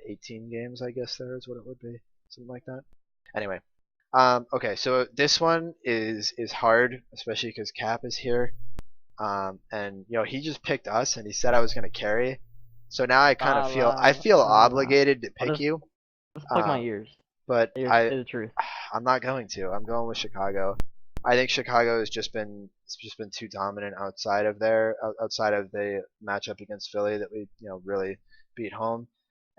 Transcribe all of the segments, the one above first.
18 games, I guess there is what it would be, something like that. Anyway, okay, so this one is hard, especially because Cap is here. And he just picked us, and he said I was going to carry. So now I kind of feel obligated to I'll pick you. just plug my ears. But Say the truth. I'm not going to. I'm going with Chicago. I think Chicago has just been too dominant outside of the matchup against Philly that we really beat home.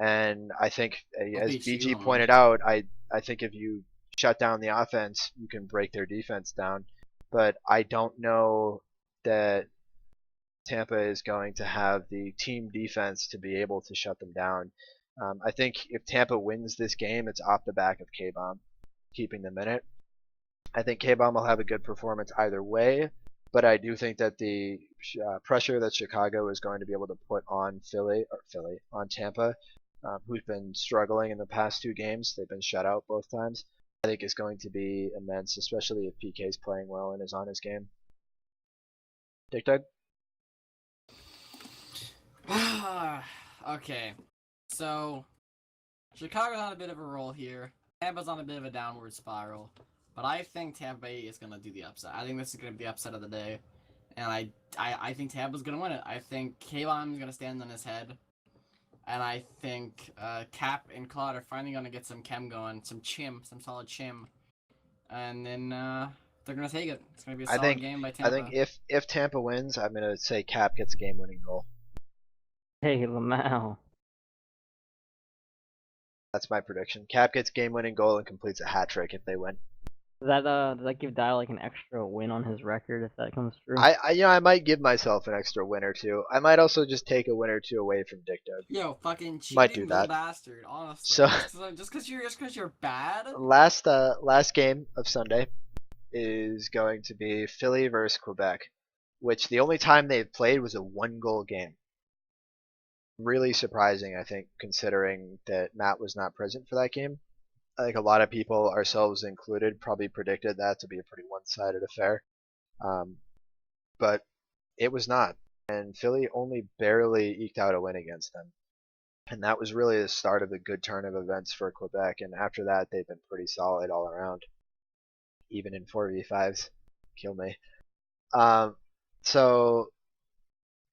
And I think, as BG pointed out, I think if you shut down the offense, you can break their defense down. But I don't know that Tampa is going to have the team defense to be able to shut them down. I think if Tampa wins this game, it's off the back of K-Bomb keeping them in it. I think K-Bomb will have a good performance either way, but I do think that the pressure that Chicago is going to be able to put on on Tampa, who's been struggling in the past 2 games, they've been shut out both times, I think is going to be immense, especially if PK is playing well and is on his game. Dick Doug? Okay, so Chicago's on a bit of a roll here. Tampa's on a bit of a downward spiral, but I think Tampa Bay is gonna do the upset. I think this is gonna be the upset of the day, and I think Tampa's gonna win it. I think K-Bomb is gonna stand on his head, and I think Cap and Claude are finally gonna get some chem going, some solid chim, and then they're gonna take it. It's gonna be a solid game by Tampa. I think if Tampa wins, I'm gonna say Cap gets a game-winning goal. Hey, Lamau. That's my prediction. Cap gets game-winning goal and completes a hat trick if they win. Does that give Dyal like an extra win on his record if that comes true? I might give myself an extra win or two. I might also just take a win or two away from Dick Doug. Yo, fucking cheating might do that. Bastard, honestly. So just because you're bad. Last game of Sunday is going to be Philly versus Quebec, which the only time they've played was a 1-goal game. Really surprising, I think, considering that Matt was not present for that game. I think a lot of people, ourselves included, probably predicted that to be a pretty one-sided affair. But it was not. And Philly only barely eked out a win against them. And that was really the start of the good turn of events for Quebec. And after that, they've been pretty solid all around. Even in 4v5s. Kill me. So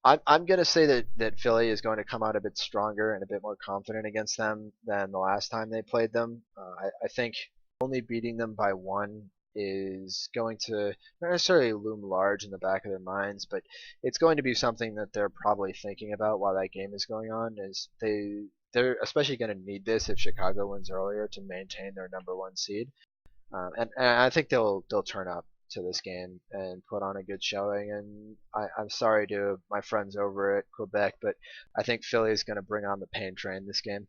I'm going to say that Philly is going to come out a bit stronger and a bit more confident against them than the last time they played them. I think only beating them by 1 is going to not necessarily loom large in the back of their minds, but it's going to be something that they're probably thinking about while that game is going on. Is they're especially going to need this if Chicago wins earlier to maintain their #1 seed, and I think they'll turn up to this game and put on a good showing. And I'm sorry to my friends over at Quebec, but I think Philly is going to bring on the pain train this game.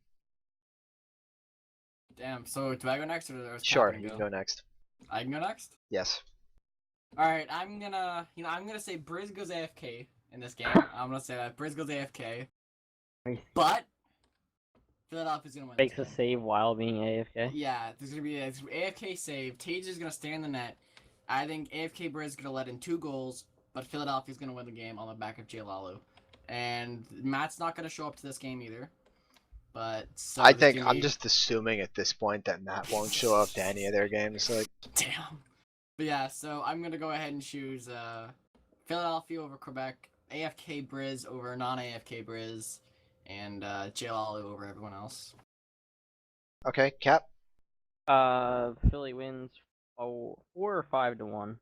Damn. So do I go next or Sure, you can go next. I can go next? Yes. All right. I'm gonna say Briz goes AFK in this game. I'm gonna say that Briz goes AFK, but Philadelphia's gonna win. Makes a save while being AFK. Yeah, there's gonna be an AFK save. Tage is gonna stay in the net. I think AFK Briz is gonna let in 2 goals, but Philadelphia's gonna win the game on the back of Jalalu. And Matt's not gonna show up to this game either. But so I think I'm just assuming at this point that Matt won't show up to any of their games. Like, damn. But yeah, so I'm gonna go ahead and choose Philadelphia over Quebec, AFK Briz over non-AFK Briz, and Jalalu over everyone else. Okay, Cap. Philly wins 4 or 5-1. All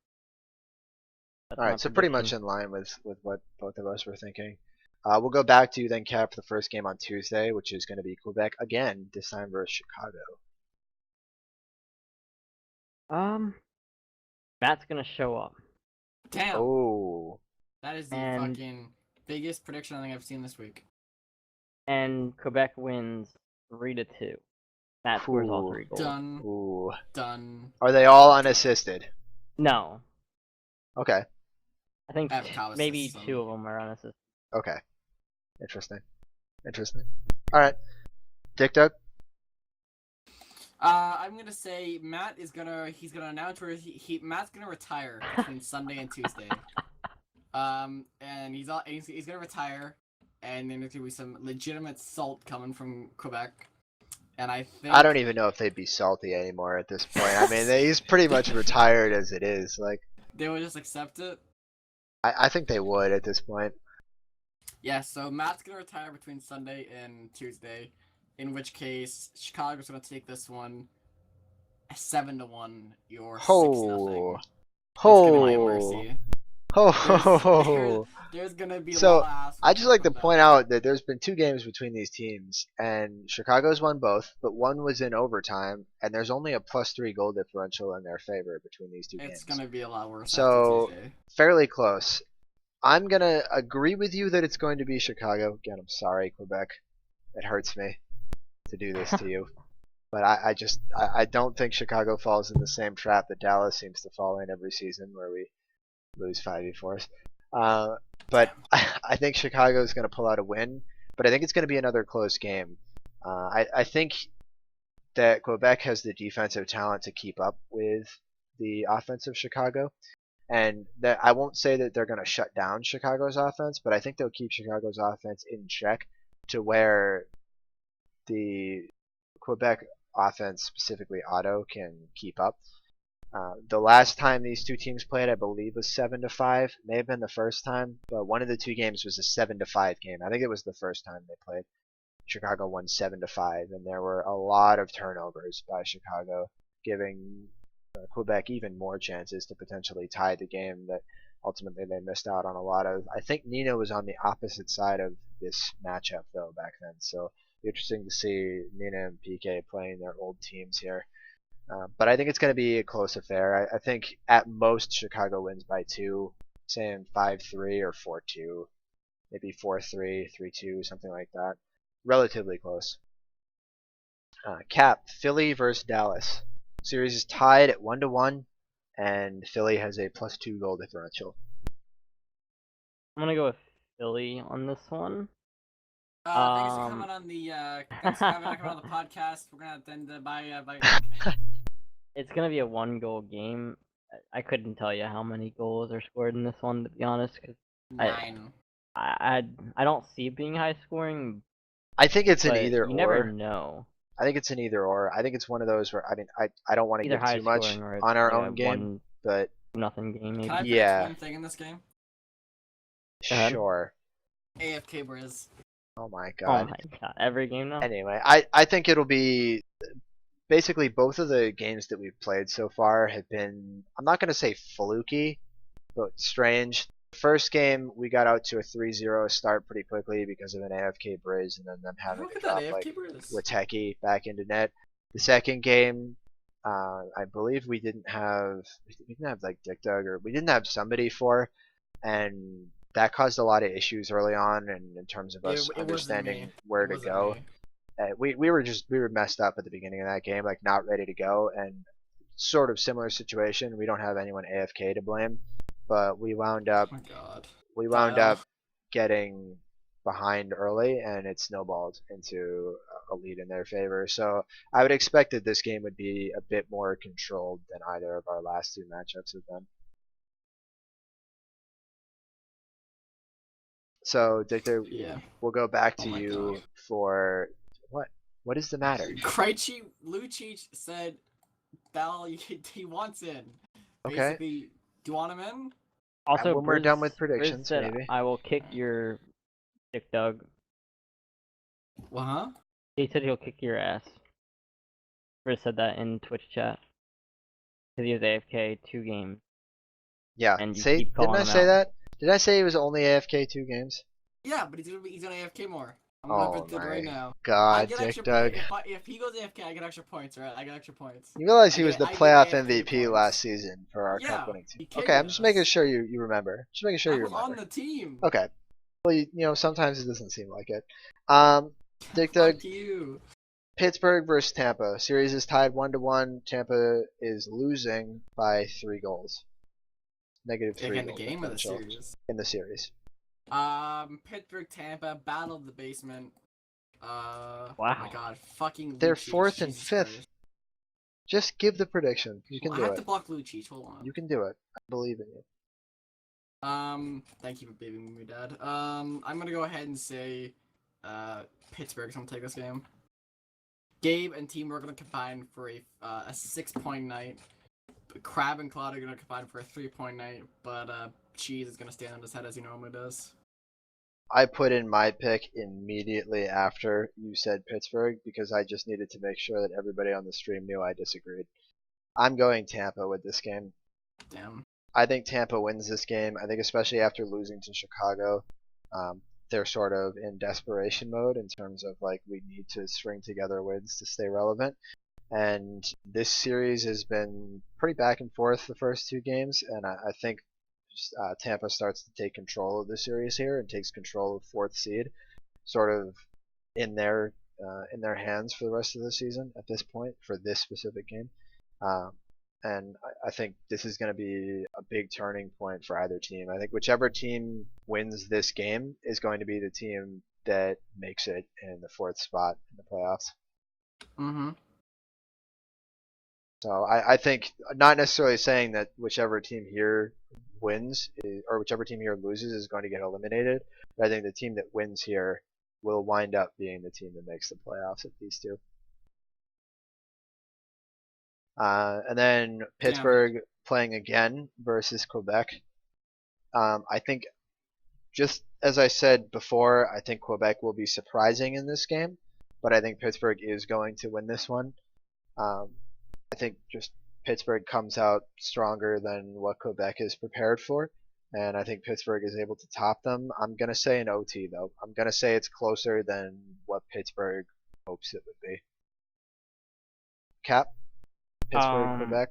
right, so pretty much in line with what both of us were thinking. We'll go back to you then, Cap, for the first game on Tuesday, which is going to be Quebec again, this time versus Chicago. Matt's gonna show up. Damn. Oh. That is the fucking biggest prediction I think I've seen this week. And Quebec wins 3-2. Matt scores all 3 goals. Done. Ooh. Done. Are they all unassisted? No. Okay. I think maybe 2 of them are unassisted. Okay. Interesting. All right. Dick Doug? I'm gonna say he's gonna announce where Matt's gonna retire between Sunday and Tuesday. And he's gonna retire. and then there's gonna be some legitimate salt coming from Quebec. And I think I don't even know if they'd be salty anymore at this point. I mean, he's pretty much retired as it is. Like, they would just accept it. I think they would at this point. Yeah, so Matt's gonna retire between Sunday and Tuesday, in which case Chicago's gonna take this one 7-1 or 6-0. It's gonna be my mercy. There's gonna be a So, lot of ass. I just like to point out that there's been 2 games between these teams, and Chicago's won both, but one was in overtime, and there's only a +3 goal differential in their favor between these 2 games. It's gonna be a lot worse So, after Tuesday. fairly close. I'm going to agree with you that it's going to be Chicago. Again, I'm sorry, Quebec. It hurts me to do this to you. But I don't think Chicago falls in the same trap that Dallas seems to fall in every season where we lose 5v4s. But I think Chicago is going to pull out a win. But I think it's going to be another close game. I think that Quebec has the defensive talent to keep up with the offense of Chicago. And that I won't say that they're going to shut down Chicago's offense, but I think they'll keep Chicago's offense in check to where the Quebec offense, specifically Otto, can keep up. The last time these 2 teams played, I believe, was 7-5. May have been the first time, but one of the 2 games was a 7-5 game. I think it was the first time they played. Chicago won 7-5, and there were a lot of turnovers by Chicago, giving Quebec even more chances to potentially tie the game that ultimately they missed out on a lot of. I think Nino was on the opposite side of this matchup though back then, so interesting to see Nina and PK playing their old teams here. But I think it's going to be a close affair. I think at most Chicago wins by 2, saying 5-3 or 4-2, maybe 4-3, 3-2, something like that. Relatively close. Cap, Philly versus Dallas. Series is tied at 1-1, and Philly has a +2 goal differential. I'm gonna go with Philly on this one. Thanks for coming on the podcast. We're gonna end by It's gonna be a 1-goal game. I couldn't tell you how many goals are scored in this one, to be honest, because 9. I don't see it being high scoring. I think it's an but either you or. never know. I think it's an either or. I think it's one of those where I don't want to Either give too much high-scoring or it's on our like a own game, but 1-0 game maybe. Can I predict Yeah. one thing in this game? Go ahead. sure. AFK Briz. Oh my Oh god. my god! Every game now. Anyway, I think it'll be basically both of the games that we've played so far have been, I'm not going to say fluky, but strange. First game, we got out to a 3-0 start pretty quickly because of an AFK Briz and then them having Look to at that drop like AFK Briz. Wateki back into net. The second game, I believe we didn't have like Dick Dug, or we didn't have somebody for, and that caused a lot of issues early on, and in terms of us It wasn't understanding me. where It to wasn't go. me. We were messed up at the beginning of that game, like not ready to go, and sort of similar situation. We don't have anyone AFK to blame, but we wound up Oh my god. up getting behind early, and it snowballed into a lead in their favor. So I would expect that this game would be a bit more controlled than either of our last 2 matchups have been. So Victor, Yeah. we'll go back Oh to my you God. for what? What is the matter? Krejci Lucic said Bell he wants in. Okay. Basically, do you want him in? Also, when we're done with Briz predictions, said, maybe. I will kick your Dick Dug. Well, huh? He said he'll kick your ass. Briz said that in Twitch chat. Because he was AFK 2 games. Yeah. And you Say, keep calling didn't I him say out. that? Did I say he was only AFK 2 games? Yeah, but he's gonna AFK more. I'm gonna Oh put it right my now. I god, get Dick extra Dug. if he goes AFK, I get extra points, right? I get extra points. You realize he I was get- the I get playoff AFK MVP points. last season for our Yeah, cup winning team. he kicked Okay, I'm just making us. sure you remember. Just making sure I you was remember. on the team. Okay. Well, you know, sometimes it doesn't seem like it. Dick Dug, Fuck you. Pittsburgh versus Tampa. Series is tied 1-1. Tampa is losing by 3 goals. -3 In the goal game or the differential series? in the series. Pittsburgh, Tampa, battle of the basement. Oh Wow. my god, fucking They're Lucic, 4th and Jesus 5th. Christ. Just give the prediction. You can I do have it. to block Lucic, hold on. You can do it. I believe in you. Thank you for babying me, Dad. I'm gonna go ahead and say, Pittsburgh's gonna take this game. Gabe and team are gonna combine for a 6-point night. Crab and Claude are gonna combine for a 3-point night, but Cheese is gonna stand on his head as he normally does. I put in my pick immediately after you said Pittsburgh because I just needed to make sure that everybody on the stream knew I disagreed. I'm going Tampa with this game. Damn. I think Tampa wins this game. I think especially after losing to Chicago, they're sort of in desperation mode in terms of like we need to string together wins to stay relevant. And this series has been pretty back and forth the first two games, and I think Tampa starts to take control of the series here and takes control of fourth seed, sort of in their hands for the rest of the season at this point for this specific game. And I think this is going to be a big turning point for either team. I think whichever team wins this game is going to be the team that makes it in the fourth spot in the playoffs. Mm-hmm. So I think not necessarily saying that whichever team here wins or whichever team here loses is going to get eliminated, but I think the team that wins here will wind up being the team that makes the playoffs of these two. And then Pittsburgh playing again versus Quebec. I think, just as I said before, I think Quebec will be surprising in this game, but I think Pittsburgh is going to win this one. I think just Pittsburgh comes out stronger than what Quebec is prepared for, and I think Pittsburgh is able to top them. I'm going to say an OT, though. I'm going to say it's closer than what Pittsburgh hopes it would be. Cap? Pittsburgh, Quebec?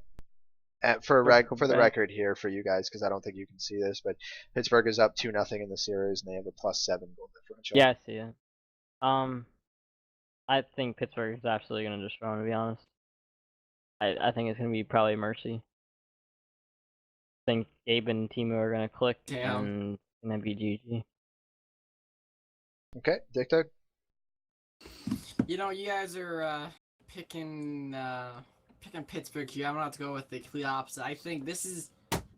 For the record here for you guys, because I don't think you can see this, but Pittsburgh is up 2-0 in the series, and they have a +7 goal differential. Yeah, I see it. I think Pittsburgh is absolutely going to destroy them, to be honest. I think it's going to be probably Mercy. I think Gabe and Timo are going to click, and it's going to be GG. Okay, Dick Dug? You know, you guys are picking Pittsburgh here. I'm going to have to go with the complete opposite. I think this is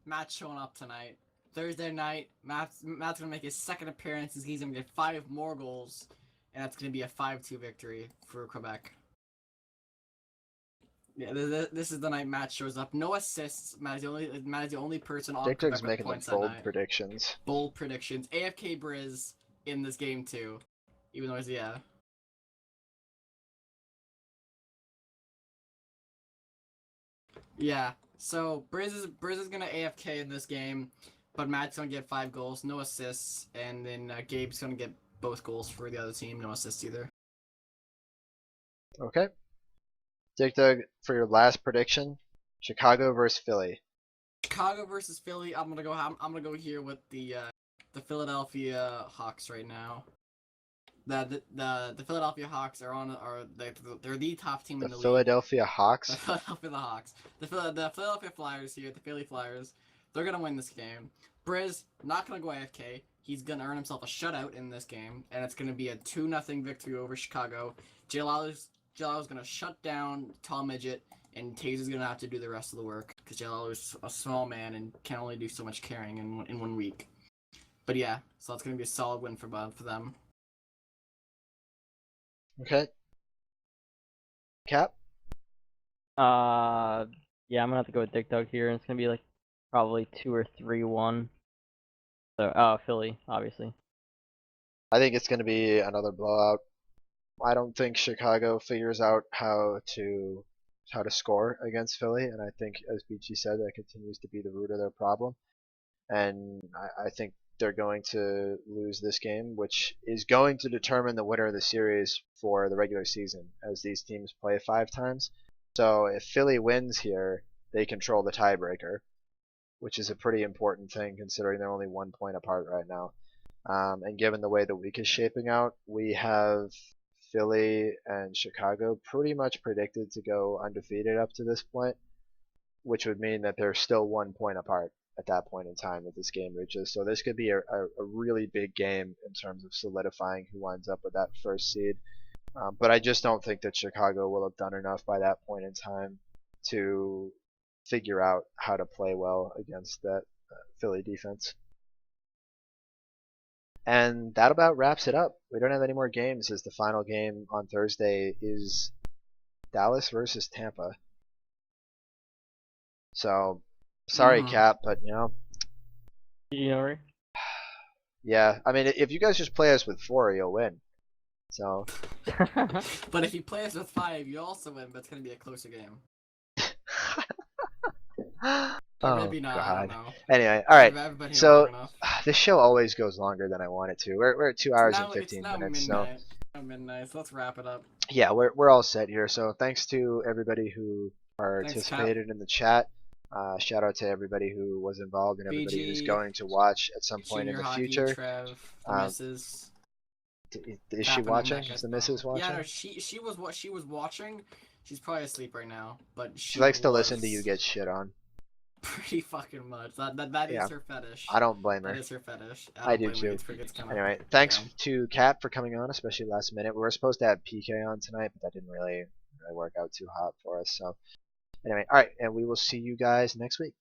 Matt showing up tonight. Thursday night, Matt's going to make his second appearance. He's going to get 5 more goals, and that's going to be a 5-2 victory for Quebec. Yeah, this is the night Matt shows up. No assists. Matt is the only person on Dick Dug's Quebec with making points the bold that night. predictions. Bold predictions. AFK Briz in this game too, even though he's Yeah. So Briz is gonna AFK in this game, but Matt's gonna get 5 goals, no assists, and then Gabe's gonna get both goals for the other team, no assists either. Okay. Dick Dug, for your last prediction, Chicago versus Philly. Chicago versus Philly. I'm gonna go here with the Philadelphia Hawks right now. The Philadelphia Hawks they're the top team in the league. Philadelphia Hawks. The Philadelphia Hawks. The Philadelphia Flyers here. The Philly Flyers. They're gonna win this game. Briz not gonna go AFK. He's gonna earn himself a shutout in this game, and it's gonna be a 2-0 victory over Chicago. J-Lalo's gonna shut down Tall Midget, and Taser's gonna have to do the rest of the work because J-Lalo is a small man and can only do so much carrying in 1 week. But yeah, so that's gonna be a solid win for them. Okay. Cap? Yeah, I'm gonna have to go with Dick Dug here, and it's gonna be like probably 2 or 3-1. So, Philly, obviously. I think it's gonna be another blowout. I don't think Chicago figures out how to score against Philly, and I think, as Beachy said, that continues to be the root of their problem. And I think they're going to lose this game, which is going to determine the winner of the series for the regular season, as these teams play 5 times. So if Philly wins here, they control the tiebreaker, which is a pretty important thing considering they're only 1 point apart right now. And given the way the week is shaping out, we have Philly and Chicago pretty much predicted to go undefeated up to this point, which would mean that they're still 1 point apart at that point in time that this game reaches. So this could be a really big game in terms of solidifying who winds up with that first seed. But I just don't think that Chicago will have done enough by that point in time to figure out how to play well against that Philly defense. And that about wraps it up. We don't have any more games, as the final game on Thursday is Dallas versus Tampa. So, sorry, Cap, but You know, Rick? yeah. I mean, if you guys just play us with 4, you'll win. So, But if you play us with 5, you also win, but it's gonna be a closer game. Or oh maybe not. I don't God. know. Anyway, all right. I've been here So long enough. this show always goes longer than I want it to. We're at 2 hours and 15 It's now minutes. midnight. Now midnight. So let's wrap it up. Yeah, we're all set here. So thanks to everybody who participated in the chat. Shout out to everybody who was involved and everybody who's BG, going to watch at some point in Junior the Hockey, future. Trev, the Misses. Is she watching? Is the missus watching? Yeah, no, she was watching. She's probably asleep right now, but She likes to listen to you get shit on. pretty fucking much. That Yeah. is her fetish. I don't blame her. That is her fetish. I do don't blame her. too. It's kinda, Anyway, thanks yeah. to Kat for coming on, especially last minute. We were supposed to have PK on tonight, but that didn't really work out too hot for us. So anyway, all right, and we will see you guys next week.